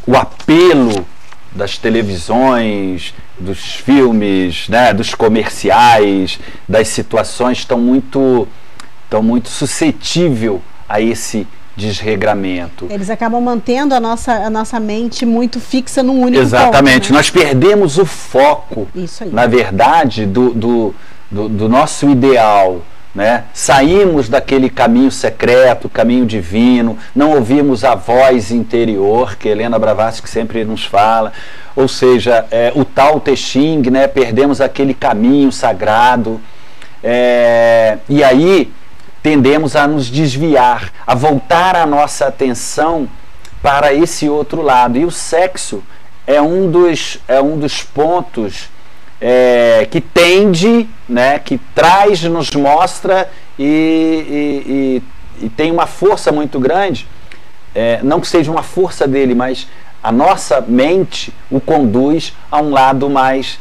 o apelo das televisões, dos filmes, né, dos comerciais, das situações estão muito suscetível a esse desregramento. Eles acabam mantendo a nossa mente muito fixa num único Exatamente, ponto, né? Nós perdemos o foco, Isso aí. Na verdade, do nosso ideal. Né? Saímos daquele caminho secreto, caminho divino, não ouvimos a voz interior que Helena Blavatsky sempre nos fala, ou seja, o Tao Te Ching, né? Perdemos aquele caminho sagrado, e aí tendemos a nos desviar, a voltar a nossa atenção para esse outro lado, e o sexo é um dos pontos que tende, né, que traz, nos mostra e tem uma força muito grande, não que seja uma força dele, mas a nossa mente o conduz a um lado mais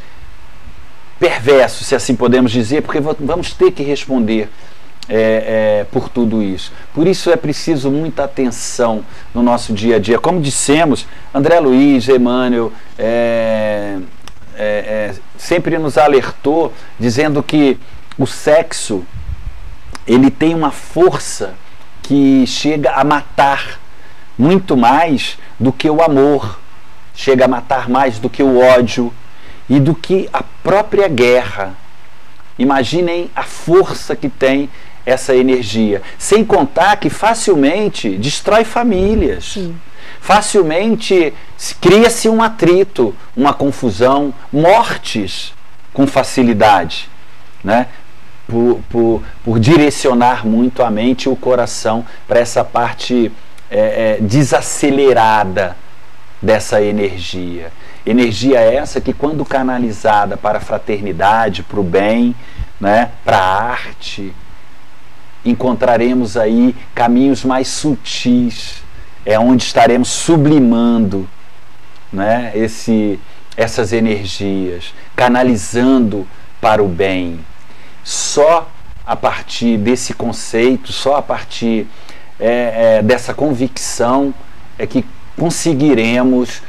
perverso, se assim podemos dizer, porque vamos ter que responder por tudo isso. Por isso é preciso muita atenção no nosso dia a dia. Como dissemos, André Luiz, Emmanuel, sempre nos alertou, dizendo que o sexo ele tem uma força que chega a matar muito mais do que o amor, chega a matar mais do que o ódio e do que a própria guerra. Imaginem a força que tem essa energia, sem contar que facilmente destrói famílias. Sim. Facilmente cria-se um atrito, uma confusão, mortes com facilidade, né? Por direcionar muito a mente e o coração para essa parte desacelerada dessa energia. Energia essa que, quando canalizada para a fraternidade, para o bem, né? Para a arte, encontraremos aí caminhos mais sutis, onde estaremos sublimando, né, essas energias, canalizando para o bem. Só a partir desse conceito, só a partir dessa convicção é que conseguiremos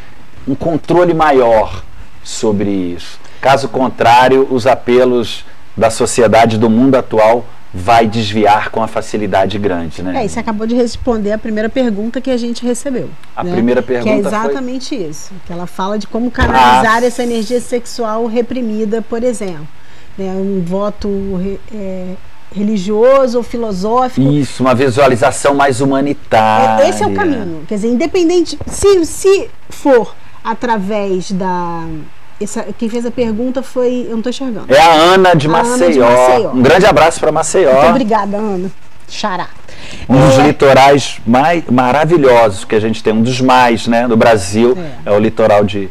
um controle maior sobre isso. Caso contrário, os apelos da sociedade, do mundo atual, vai desviar com a facilidade grande, né? E você acabou de responder a primeira pergunta que a gente recebeu. A primeira pergunta que é exatamente isso, que ela fala de como canalizar essa energia sexual reprimida, por exemplo. Um voto religioso ou filosófico. Isso, uma visualização mais humanitária. Esse é o caminho. Quer dizer, independente, se for através da... quem fez a pergunta foi... Eu não estou enxergando. É a Ana de Maceió. Um grande abraço para Maceió. Muito obrigada, Ana. Xará. Um dos litorais mais maravilhosos que a gente tem, um dos mais, né, no Brasil, é o litoral de...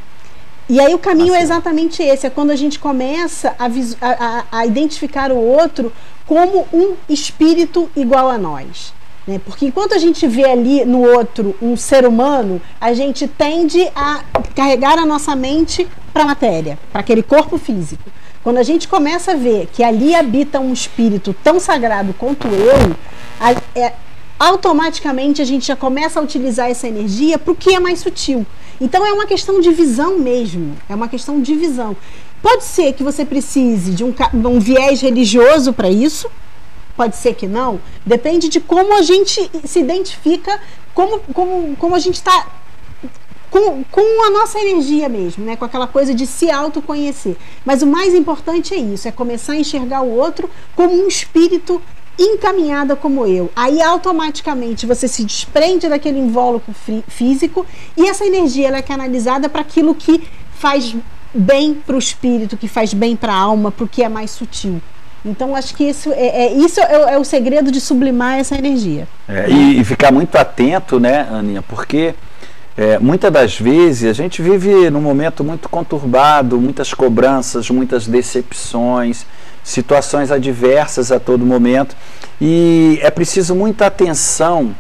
E aí o caminho é exatamente esse, é quando a gente começa a identificar o outro como um espírito igual a nós. Né? Porque enquanto a gente vê ali no outro um ser humano, a gente tende a carregar a nossa mente para a matéria, para aquele corpo físico. Quando a gente começa a ver que ali habita um espírito tão sagrado quanto eu, automaticamente a gente já começa a utilizar essa energia para o que é mais sutil. Então é uma questão de visão mesmo, é uma questão de visão. Pode ser que você precise de um viés religioso para isso, pode ser que não, depende de como a gente se identifica, como a gente está com a nossa energia mesmo, né? Com aquela coisa de se autoconhecer. Mas o mais importante é isso, é começar a enxergar o outro como um espírito encaminhada como eu. Aí automaticamente você se desprende daquele invólucro físico e essa energia ela é canalizada para aquilo que faz bem para o espírito, que faz bem para a alma, para o que é mais sutil. Então acho que isso é o segredo de sublimar essa energia. E ficar muito atento, né, Aninha, porque muitas das vezes a gente vive num momento muito conturbado, muitas cobranças, muitas decepções, situações adversas a todo momento, e é preciso muita atenção,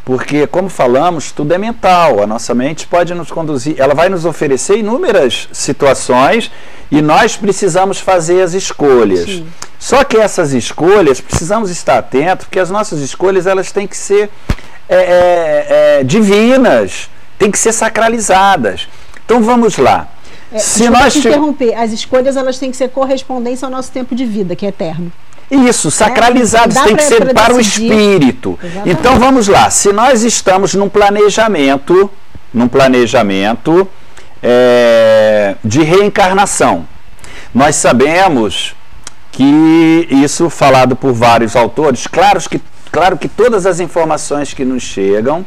porque, como falamos, tudo é mental. A nossa mente pode nos conduzir, ela vai nos oferecer inúmeras situações e nós precisamos fazer as escolhas. Sim. Só que essas escolhas, precisamos estar atentos, porque as nossas escolhas elas têm que ser divinas, têm que ser sacralizadas. Então vamos lá. Se nós interromper, as escolhas elas têm que ser correspondência ao nosso tempo de vida, que é eterno. Isso, sacralizados, tem que ser para o espírito. Exatamente. Então vamos lá, se nós estamos num planejamento de reencarnação, nós sabemos que isso falado por vários autores, claro que todas as informações que nos chegam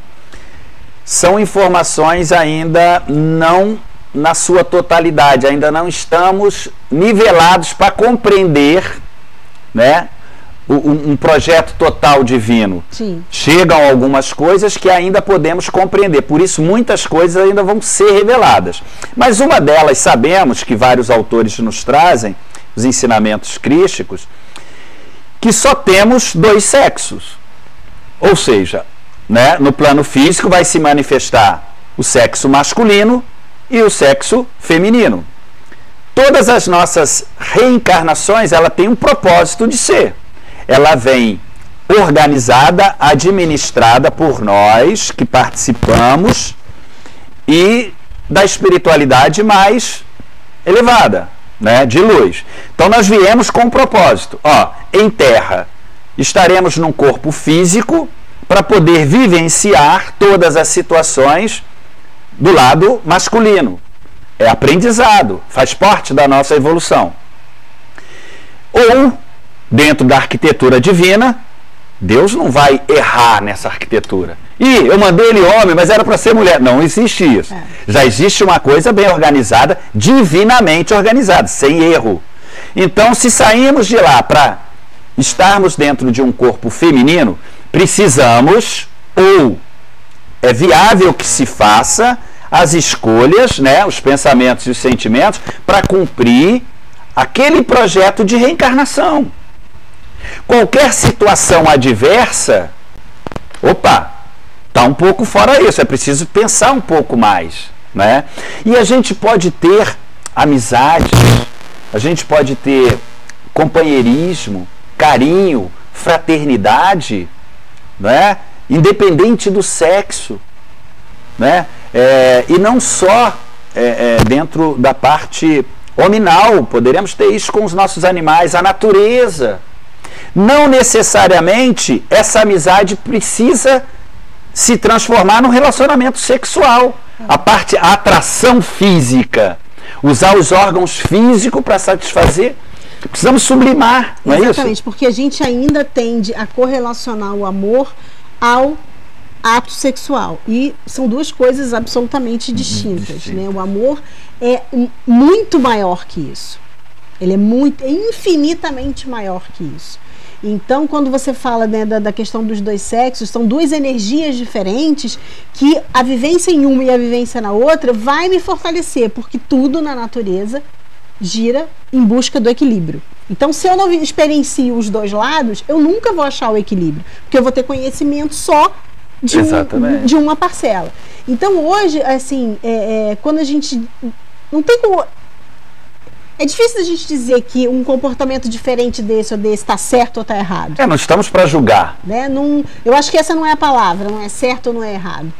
são informações ainda não na sua totalidade, ainda não estamos nivelados para compreender, né, um projeto total divino. Sim. Chegam algumas coisas que ainda podemos compreender, por isso muitas coisas ainda vão ser reveladas. Mas uma delas sabemos, que vários autores nos trazem, os ensinamentos crísticos, que só temos 2 sexos. Ou seja, né, no plano físico vai se manifestar o sexo masculino e o sexo feminino. Todas as nossas reencarnações, ela tem um propósito de ser. Ela vem organizada, administrada por nós que participamos e da espiritualidade mais elevada, né, de luz. Então nós viemos com um propósito. Em terra estaremos num corpo físico para poder vivenciar todas as situações do lado masculino. É aprendizado, faz parte da nossa evolução. Ou, dentro da arquitetura divina, Deus não vai errar nessa arquitetura. Eu mandei ele homem, mas era para ser mulher. Não existe isso. Já existe uma coisa bem organizada, divinamente organizada, sem erro. Então, se saímos de lá para estarmos dentro de um corpo feminino, precisamos, ou é viável que se faça as escolhas, né, os pensamentos e os sentimentos para cumprir aquele projeto de reencarnação. Qualquer situação adversa, está um pouco fora isso, é preciso pensar um pouco mais, né? E a gente pode ter amizade, a gente pode ter companheirismo, carinho, fraternidade, né? Independente do sexo, né? E não só dentro da parte hominal, poderemos ter isso com os nossos animais, a natureza. Não necessariamente essa amizade precisa se transformar num relacionamento sexual. A atração física, usar os órgãos físicos para satisfazer, precisamos sublimar, não é isso? Exatamente, porque a gente ainda tende a correlacionar o amor ao ato sexual, e são duas coisas absolutamente distintas, né? O amor é muito maior que isso, ele é infinitamente maior que isso. Então, quando você fala, né, da questão dos 2 sexos, são 2 energias diferentes que a vivência em uma e a vivência na outra vai me fortalecer, porque tudo na natureza gira em busca do equilíbrio. Então, se eu não experiencio os 2 lados, eu nunca vou achar o equilíbrio, porque eu vou ter conhecimento só de uma parcela. Então, hoje, assim, quando a gente não tem como... É difícil a gente dizer que um comportamento diferente desse ou desse está certo ou está errado. Não estamos para julgar. Né? Eu acho que essa não é a palavra, não é certo ou não é errado.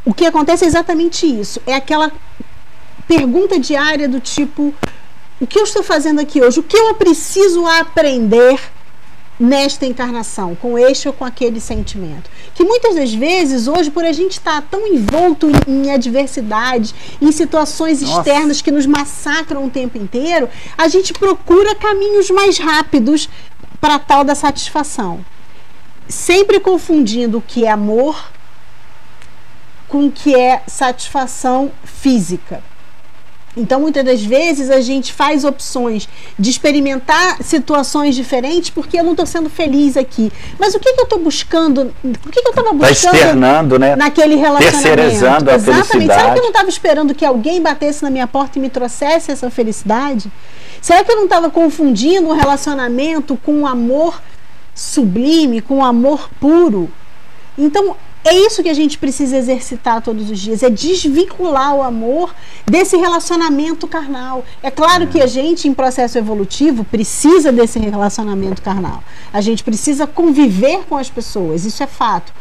O que acontece é exatamente isso. É aquela pergunta diária do tipo: o que eu estou fazendo aqui hoje? O que eu preciso aprender nesta encarnação, com este ou com aquele sentimento. Que muitas das vezes, hoje, por a gente estar tão envolto em adversidades, em situações externas que nos massacram o tempo inteiro, a gente procura caminhos mais rápidos para tal da satisfação. Sempre confundindo o que é amor com o que é satisfação física. Então, muitas das vezes, a gente faz opções de experimentar situações diferentes porque eu não estou sendo feliz aqui. Mas o que eu estou buscando? O que eu estava buscando externando, né? Naquele relacionamento? Terceirizando a Exatamente. felicidade. Será que eu não estava esperando que alguém batesse na minha porta e me trouxesse essa felicidade? Será que eu não estava confundindo um relacionamento com um amor sublime, com um amor puro? Então, é isso que a gente precisa exercitar todos os dias, é desvincular o amor desse relacionamento carnal. É claro que a gente, em processo evolutivo, precisa desse relacionamento carnal. A gente precisa conviver com as pessoas, isso é fato.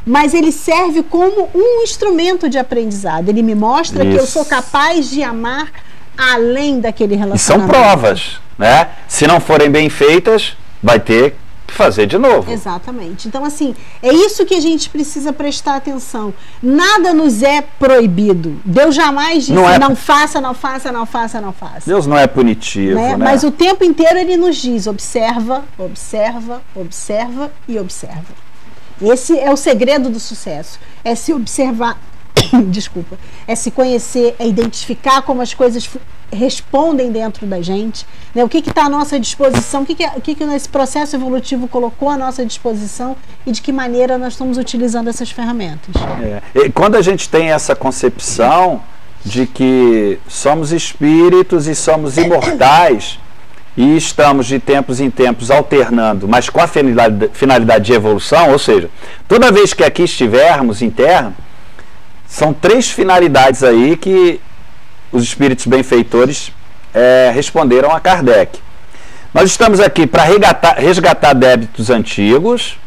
Mas ele serve como um instrumento de aprendizado. Ele me mostra que eu sou capaz de amar além daquele relacionamento. E são provas, né? Se não forem bem feitas, vai ter fazer de novo. Exatamente. Então, assim, é isso que a gente precisa prestar atenção. Nada nos é proibido. Deus jamais disse não faça, não faça, não faça, não faça. Deus não é punitivo, né? Mas o tempo inteiro ele nos diz, observa, observa, observa e observa. Esse é o segredo do sucesso. É se observar, desculpa, é se conhecer, é identificar como as coisas respondem dentro da gente, né? O que está à nossa disposição, o que esse processo evolutivo colocou à nossa disposição e de que maneira nós estamos utilizando essas ferramentas. E quando a gente tem essa concepção de que somos espíritos e somos imortais e estamos de tempos em tempos alternando, mas com a finalidade de evolução, ou seja, toda vez que aqui estivermos em Terra, são 3 finalidades aí que os espíritos benfeitores responderam a Kardec. Nós estamos aqui para resgatar débitos antigos,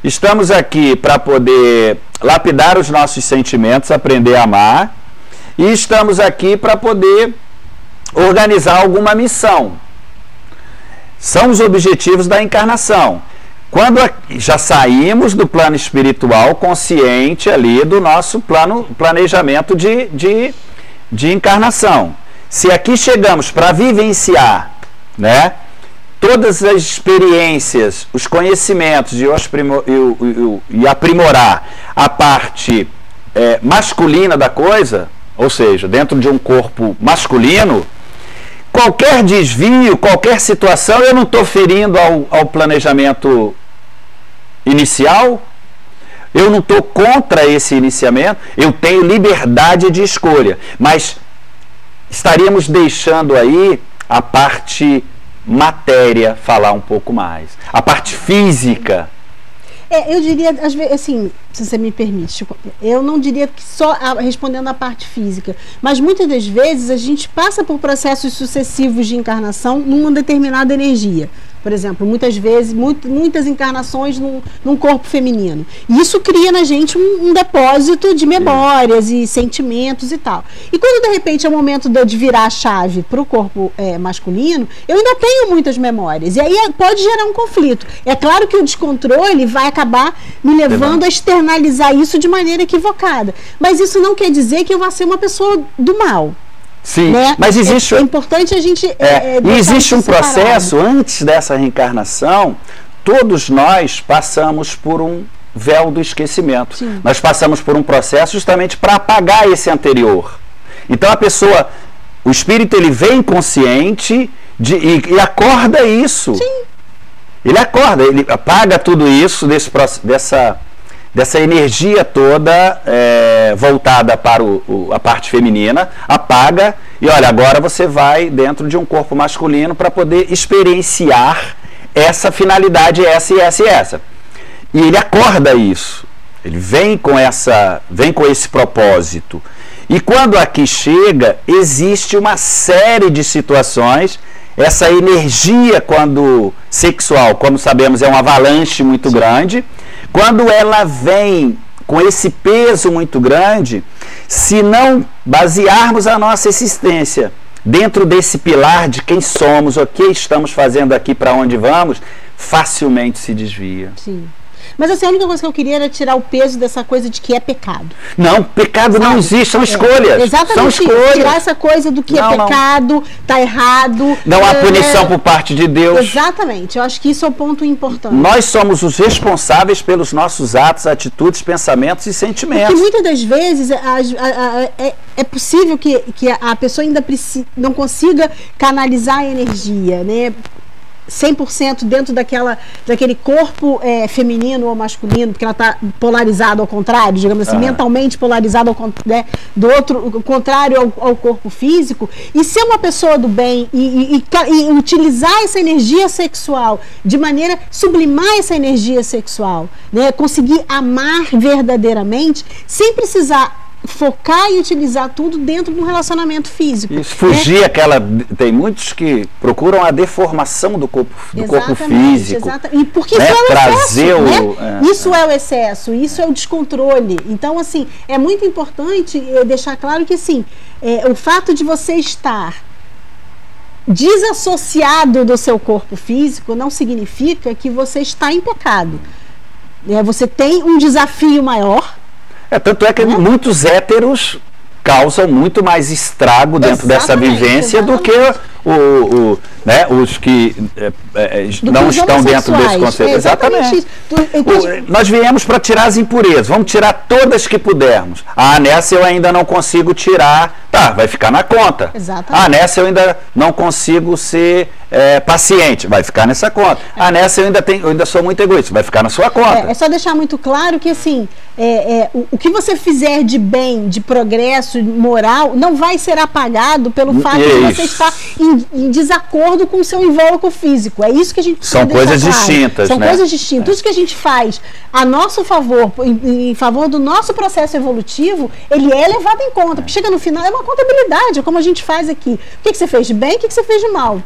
estamos aqui para poder lapidar os nossos sentimentos, aprender a amar, e estamos aqui para poder organizar alguma missão. São os objetivos da encarnação. Quando já saímos do plano espiritual consciente ali do nosso planejamento de encarnação. Se aqui chegamos para vivenciar, né, todas as experiências, os conhecimentos e aprimorar a parte masculina da coisa, ou seja, dentro de um corpo masculino, qualquer desvio, qualquer situação, eu não estou ferindo ao planejamento inicial, eu não estou contra esse iniciamento, eu tenho liberdade de escolha, mas estaríamos deixando aí a parte matéria falar um pouco mais, a parte física. Eu diria, às vezes, assim, se você me permite, eu não diria que só respondendo a parte física, mas muitas das vezes a gente passa por processos sucessivos de encarnação numa determinada energia. Por exemplo, muitas vezes, muitas encarnações num corpo feminino. E isso cria na gente um depósito de memórias e sentimentos e tal. E quando, de repente, é o momento de virar a chave para o corpo masculino, eu ainda tenho muitas memórias. E aí pode gerar um conflito. É claro que o descontrole vai acabar me levando a externalizar isso de maneira equivocada. Mas isso não quer dizer que eu vá ser uma pessoa do mal. Sim, né? Mas existe... É importante a gente... e existe um processo, antes dessa reencarnação, todos nós passamos por um véu do esquecimento. Sim. Nós passamos por um processo justamente para apagar esse anterior. Então a pessoa, o espírito, ele vem consciente e acorda isso. Sim. Ele acorda, ele apaga tudo isso, dessa energia toda voltada para a parte feminina, apaga e olha, agora você vai dentro de um corpo masculino para poder experienciar essa finalidade, essa e essa e essa. E ele acorda isso, ele vem com esse propósito. E quando aqui chega, existe uma série de situações, essa energia quando sexual, como sabemos, é um avalanche muito grande. Quando ela vem com esse peso muito grande, se não basearmos a nossa existência dentro desse pilar de quem somos, o que estamos fazendo aqui, para onde vamos, facilmente se desvia. Sim. Mas assim, a única coisa que eu queria era tirar o peso dessa coisa de que é pecado. Não, pecado não existe, são escolhas. Exatamente, são escolhas. Tirar essa coisa do que é pecado, tá errado. Não há punição por parte de Deus. Exatamente, eu acho que isso é um ponto importante. Nós somos os responsáveis pelos nossos atos, atitudes, pensamentos e sentimentos. Porque muitas das vezes é possível que a pessoa ainda não consiga canalizar a energia, né? 100% dentro daquele corpo feminino ou masculino, porque ela está polarizada ao contrário, digamos assim, mentalmente polarizada do outro, contrário ao corpo físico, e ser uma pessoa do bem e utilizar essa energia sexual de maneira, sublimar essa energia sexual, né? Conseguir amar verdadeiramente sem precisar focar e utilizar tudo dentro de um relacionamento físico. Isso, fugir tem muitos que procuram a deformação do corpo físico. Exatamente. E porque né? Isso é o Trazer excesso, né? Isso é o excesso, isso é o descontrole. Então, assim, é muito importante deixar claro que, assim, o fato de você estar desassociado do seu corpo físico não significa que você está em pecado. Você tem um desafio maior. Tanto é que muitos héteros causam muito mais estrago dentro dessa vivência do que os que não estão dentro desse conceito. Exatamente. Nós viemos para tirar as impurezas, vamos tirar todas que pudermos. Nessa eu ainda não consigo tirar, vai ficar na conta. Exatamente. Nessa eu ainda não consigo ser paciente, vai ficar nessa conta. Nessa eu ainda sou muito egoísta, vai ficar na sua conta. É só deixar muito claro que, assim, o que você fizer de bem, de progresso moral, não vai ser apagado pelo fato de você estar em desacordo com o seu invólucro físico. É isso que a gente precisa São coisas claro. distintas, São coisas distintas. Tudo que a gente faz a nosso favor, em favor do nosso processo evolutivo, ele é levado em conta. Porque chega no final, é uma contabilidade, é como a gente faz aqui. O que você fez de bem e o que você fez de mal.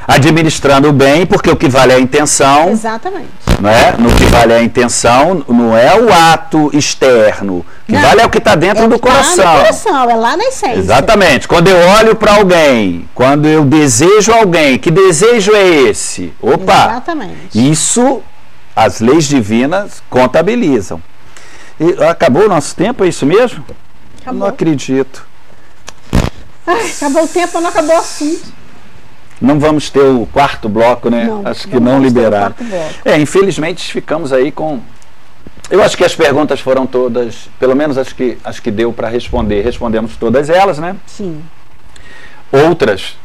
Administrando o bem, porque o que vale é a intenção. Exatamente. No que vale a intenção, não é o ato externo. O que vale é o que está dentro do coração. Tá no coração, é lá na essência. Exatamente. Quando eu olho para alguém, quando eu desejo alguém, que desejo é esse? Opa! Exatamente. Isso, as leis divinas contabilizam. Acabou o nosso tempo, é isso mesmo? Acabou. Não acredito. Acabou o tempo, mas não acabou o assunto. Não vamos ter o quarto bloco, né? Acho que não liberaram. Infelizmente ficamos aí com... Eu acho que as perguntas foram todas, pelo menos acho que deu para responder. Respondemos todas elas, né? Sim. Outras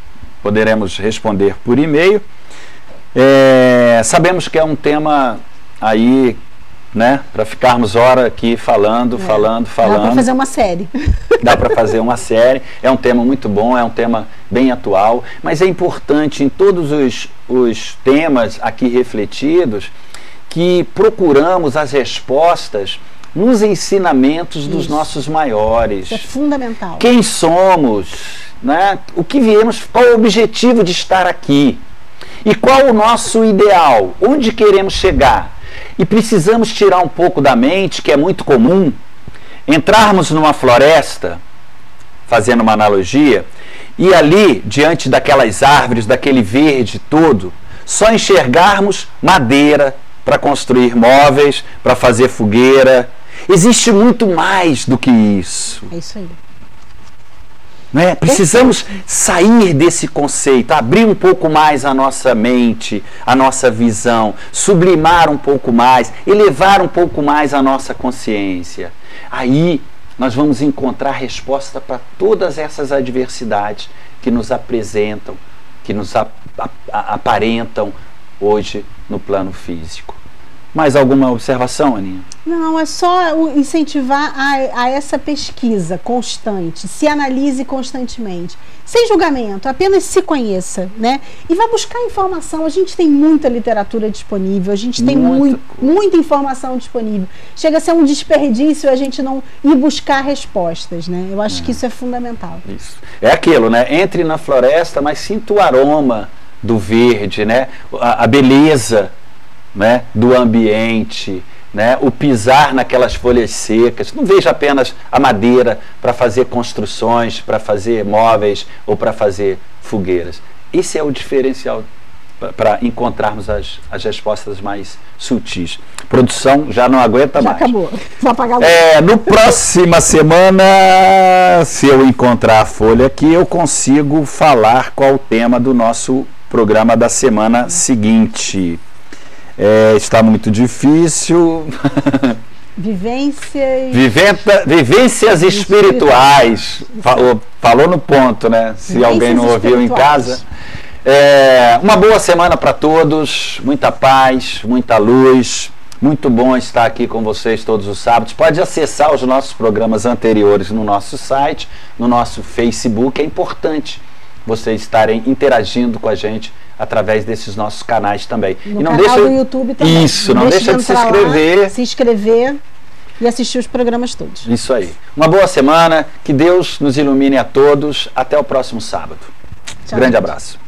poderemos responder por e-mail. Sabemos que é um tema aí, né? Para ficarmos hora aqui falando. Dá para fazer uma série. Dá para fazer uma série. É um tema muito bom, é um tema bem atual, mas é importante em todos os temas aqui refletidos que procuramos as respostas nos ensinamentos dos nossos maiores. Isso é fundamental. Quem somos, né? O que viemos, qual é o objetivo de estar aqui? E qual o nosso ideal? Onde queremos chegar? E precisamos tirar um pouco da mente, que é muito comum, entrarmos numa floresta, fazendo uma analogia, e ali, diante daquelas árvores, daquele verde todo, só enxergarmos madeira para construir móveis, para fazer fogueira. Existe muito mais do que isso. É isso aí. Precisamos sair desse conceito, abrir um pouco mais a nossa mente, a nossa visão, sublimar um pouco mais, elevar um pouco mais a nossa consciência. Aí nós vamos encontrar resposta para todas essas adversidades que nos apresentam, que nos aparentam hoje no plano físico. Mais alguma observação, Aninha? Não, é só incentivar a essa pesquisa constante, se analise constantemente, sem julgamento, apenas se conheça, né? E vá buscar informação. A gente tem muita literatura disponível, a gente tem muita informação disponível. Chega a ser um desperdício a gente não ir buscar respostas, né? Eu acho que isso é fundamental. Isso. É aquilo, né? Entre na floresta, mas sinta o aroma do verde, né? A beleza, né, do ambiente, né, o pisar naquelas folhas secas. Não veja apenas a madeira para fazer construções, para fazer móveis ou para fazer fogueiras. Esse é o diferencial para encontrarmos as respostas mais sutis. Produção já não aguenta mais. Já acabou. Vai apagar no próxima semana, se eu encontrar a folha aqui, eu consigo falar qual o tema do nosso programa da semana seguinte. Está muito difícil. Vivências espirituais. Falou no ponto, né? Se alguém não ouviu em casa. Uma boa semana para todos, muita paz, muita luz. Muito bom estar aqui com vocês todos os sábados. Pode acessar os nossos programas anteriores no nosso site, no nosso Facebook. É importante vocês estarem interagindo com a gente através desses nossos canais também. No canal do YouTube também. Isso, não deixa de se inscrever. Lá, se inscrever e assistir os programas todos. Isso aí. Uma boa semana, que Deus nos ilumine a todos. Até o próximo sábado. Tchau, Grande gente. abraço.